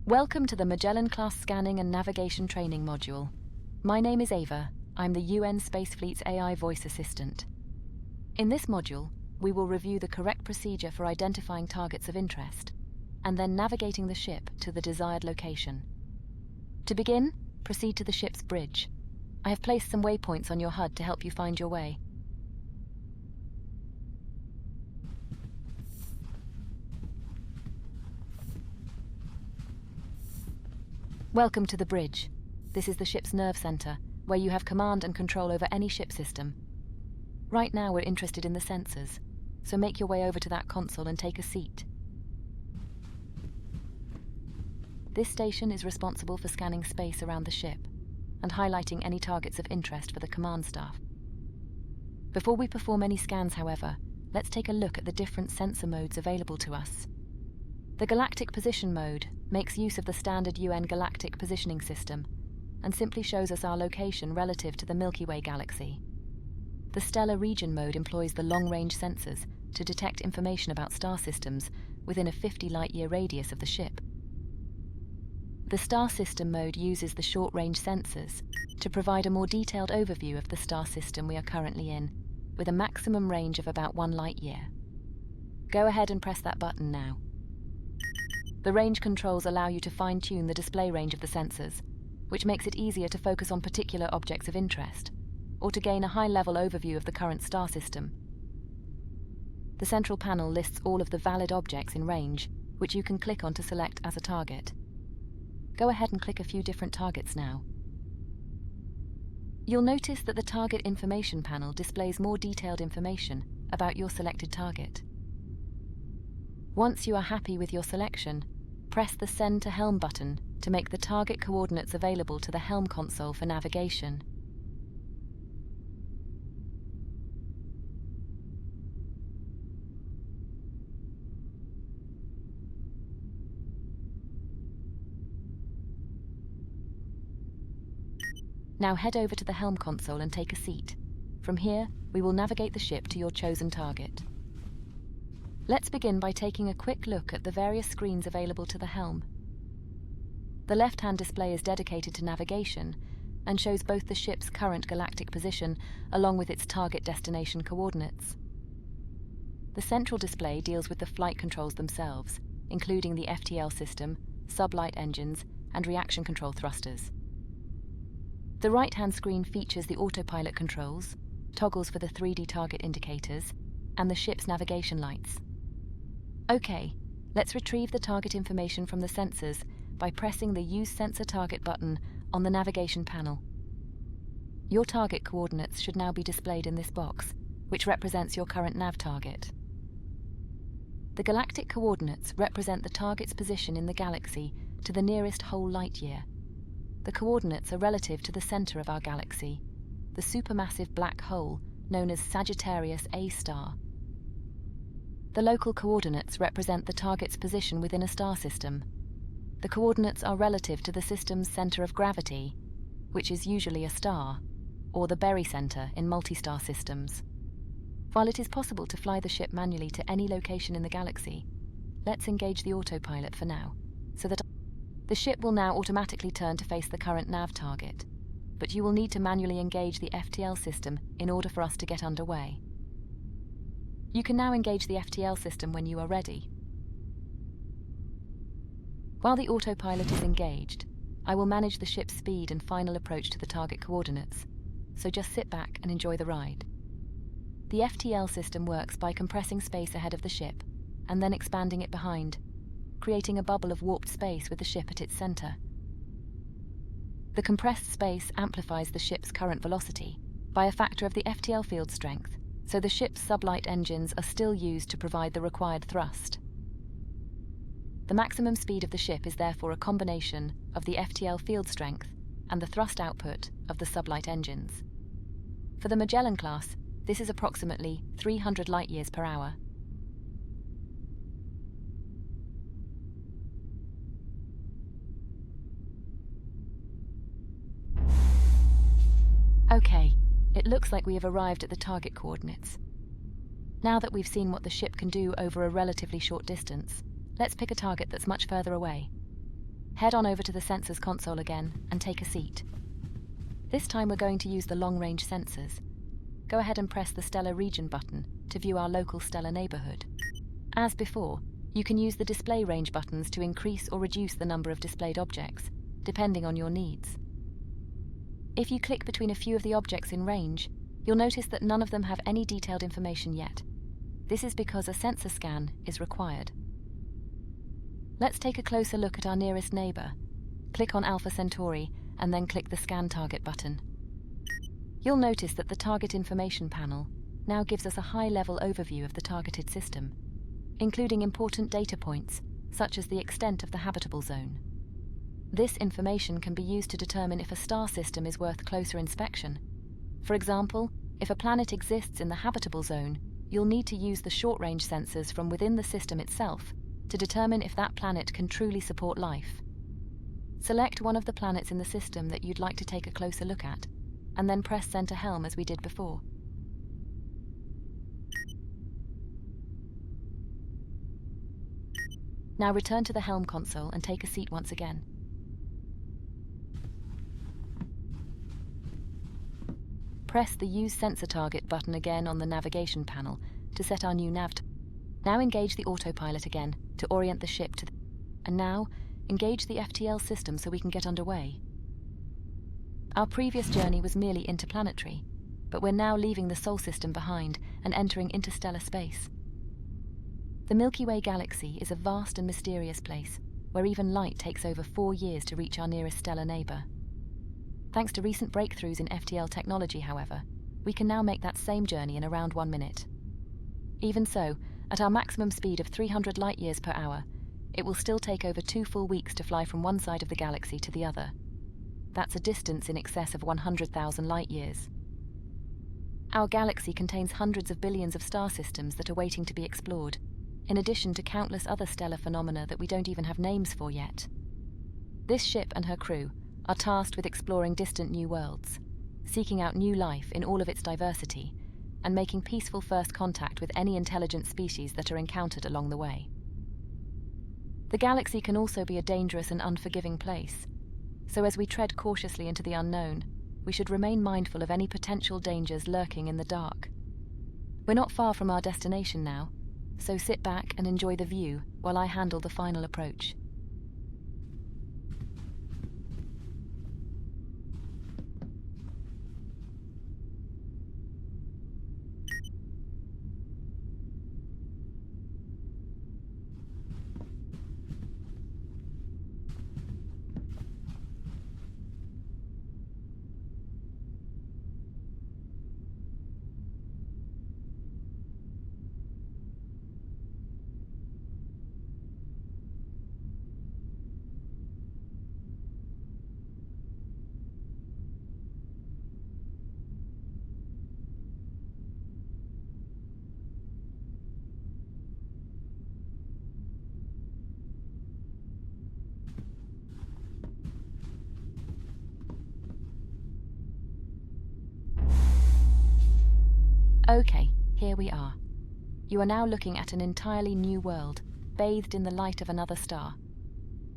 Welcome to the Magellan-class Scanning and Navigation Training module. My name is Ava. I'm the UN Space Fleet's AI voice assistant. In this module, we will review the correct procedure for identifying targets of interest, and then navigating the ship to the desired location. To begin, proceed to the ship's bridge. I have placed some waypoints on your HUD to help you find your way. Welcome to the bridge. This is the ship's nerve center, where you have command and control over any ship system. Right now we're interested in the sensors, so make your way over to that console and take a seat. This station is responsible for scanning space around the ship and highlighting any targets of interest for the command staff. Before we perform any scans, however, let's take a look at the different sensor modes available to us. The Galactic Position Mode makes use of the standard UN Galactic Positioning System and simply shows us our location relative to the Milky Way galaxy. The Stellar Region Mode employs the long-range sensors to detect information about star systems within a 50 light-year radius of the ship. The Star System Mode uses the short-range sensors to provide a more detailed overview of the star system we are currently in, with a maximum range of about 1 light-year. Go ahead and press that button now. The range controls allow you to fine-tune the display range of the sensors, which makes it easier to focus on particular objects of interest, or to gain a high-level overview of the current star system. The central panel lists all of the valid objects in range, which you can click on to select as a target. Go ahead and click a few different targets now. You'll notice that the Target Information panel displays more detailed information about your selected target. Once you are happy with your selection, press the Send to Helm button to make the target coordinates available to the Helm console for navigation. Now head over to the Helm console and take a seat. From here, we will navigate the ship to your chosen target. Let's begin by taking a quick look at the various screens available to the helm. The left-hand display is dedicated to navigation and shows both the ship's current galactic position along with its target destination coordinates. The central display deals with the flight controls themselves, including the FTL system, sublight engines, and reaction control thrusters. The right-hand screen features the autopilot controls, toggles for the 3D target indicators, and the ship's navigation lights. Okay, let's retrieve the target information from the sensors by pressing the Use Sensor Target button on the navigation panel. Your target coordinates should now be displayed in this box, which represents your current nav target. The galactic coordinates represent the target's position in the galaxy to the nearest whole light year. The coordinates are relative to the center of our galaxy, the supermassive black hole known as Sagittarius A star. The local coordinates represent the target's position within a star system. The coordinates are relative to the system's center of gravity, which is usually a star, or the barycenter in multi-star systems. While it is possible to fly the ship manually to any location in the galaxy, let's engage the autopilot for now, so that the ship will now automatically turn to face the current nav target, but you will need to manually engage the FTL system in order for us to get underway. You can now engage the FTL system when you are ready. While the autopilot is engaged, I will manage the ship's speed and final approach to the target coordinates, so just sit back and enjoy the ride. The FTL system works by compressing space ahead of the ship and then expanding it behind, creating a bubble of warped space with the ship at its center. The compressed space amplifies the ship's current velocity by a factor of the FTL field strength, so the ship's sublight engines are still used to provide the required thrust. The maximum speed of the ship is therefore a combination of the FTL field strength and the thrust output of the sublight engines. For the Magellan class, this is approximately 300 light-years per hour. Okay, it looks like we have arrived at the target coordinates. Now that we've seen what the ship can do over a relatively short distance, let's pick a target that's much further away. Head on over to the sensors console again and take a seat. This time we're going to use the long-range sensors. Go ahead and press the Stellar Region button to view our local stellar neighborhood. As before, you can use the display range buttons to increase or reduce the number of displayed objects, depending on your needs. If you click between a few of the objects in range, you'll notice that none of them have any detailed information yet. This is because a sensor scan is required. Let's take a closer look at our nearest neighbor. Click on Alpha Centauri and then click the Scan Target button. You'll notice that the Target Information panel now gives us a high-level overview of the targeted system, including important data points, such as the extent of the habitable zone. This information can be used to determine if a star system is worth closer inspection. For example, if a planet exists in the habitable zone, you'll need to use the short-range sensors from within the system itself to determine if that planet can truly support life. Select one of the planets in the system that you'd like to take a closer look at, and then press Center Helm as we did before. Now return to the Helm console and take a seat once again. Press the Use Sensor Target button again on the navigation panel to set our new nav. Now engage the autopilot again to orient the ship to and now engage the FTL system so we can get underway. Our previous journey was merely interplanetary, but we're now leaving the Sol system behind and entering interstellar space. The Milky Way galaxy is a vast and mysterious place, where even light takes over 4 years to reach our nearest stellar neighbor. Thanks to recent breakthroughs in FTL technology, however, we can now make that same journey in around 1 minute. Even so, at our maximum speed of 300 light-years per hour, it will still take over 2 full weeks to fly from one side of the galaxy to the other. That's a distance in excess of 100,000 light-years. Our galaxy contains hundreds of billions of star systems that are waiting to be explored, in addition to countless other stellar phenomena that we don't even have names for yet. This ship and her crew are tasked with exploring distant new worlds, seeking out new life in all of its diversity, and making peaceful first contact with any intelligent species that are encountered along the way. The galaxy can also be a dangerous and unforgiving place, so as we tread cautiously into the unknown, we should remain mindful of any potential dangers lurking in the dark. We're not far from our destination now, so sit back and enjoy the view while I handle the final approach. Okay, here we are. You are now looking at an entirely new world, bathed in the light of another star.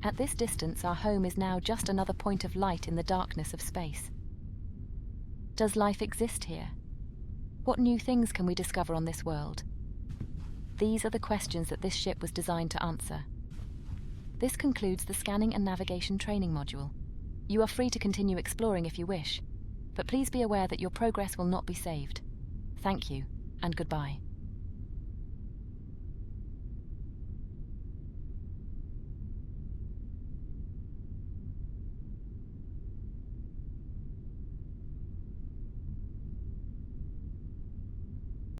At this distance, our home is now just another point of light in the darkness of space. Does life exist here? What new things can we discover on this world? These are the questions that this ship was designed to answer. This concludes the Scanning and Navigation Training module. You are free to continue exploring if you wish, but please be aware that your progress will not be saved. Thank you, and goodbye.